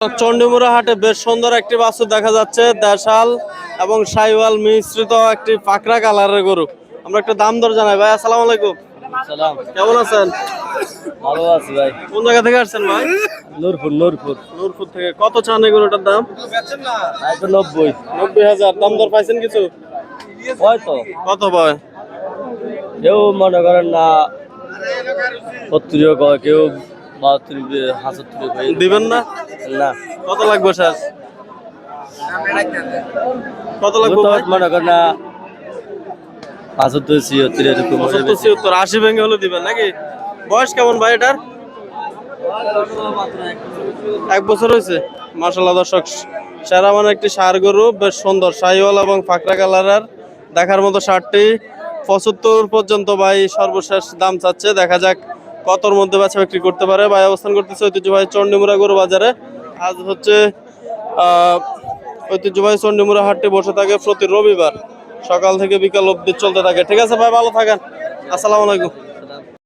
চন্ডিমুড়া হাটে বেশ সুন্দর একটি বাছুর দেখা যাচ্ছে, দেশাল এবং সাইওয়াল মিশ্রিত একটি পাকড়া কালারের গরু। আমরা একটা দাম দর জানাই। ভাই আসসালামু আলাইকুম। সালাম। কেমন আছেন? ভালো আছি ভাই। কোন জায়গা থেকে আসছেন ভাই? নূরপুর। নূরপুর থেকে। কত চান এই গরুটার দাম? 90। 90,000। দাম দর পাইছেন কিছু? হয়তো কত ভাই? কেউ মনে করেন না 70 কয়, কেউ 72 75 দিবেন না? না। কত লাগবে স্যার? কত লাগবে ভাই? মনে করেন না 75 76 এরকম 75 76 80 ভেঙে হলে দিবেন নাকি? বয়স কেমন ভাই এটার? 1 বছর হয়েছে। মাশাআল্লাহ দর্শক, সেরা মানে একটি ষাঁড় গরু, বেশ সুন্দর সাইওয়াল এবং ফাকড়া কালারের, দেখার মতো ষাঁড়টি 75 পর্যন্ত ভাই সর্বশেষ দাম চাচ্ছে। দেখা যাক কতর মধ্যে বেচা বিক্রি করতে পারে। ভাই অবস্থান করতেছে ঐতিহ্যবাহী চন্ডিমুড়া গরু বাজারে। আজ হচ্ছে ঐতিহ্যবাহী চন্ডিমুড়া হাটটি বসে থাকে প্রতি রবিবার সকাল থেকে বিকাল অবধি চলতে থাকে। ঠিক আছে ভাই, ভালো থাকেন। আসসালামু আলাইকুম।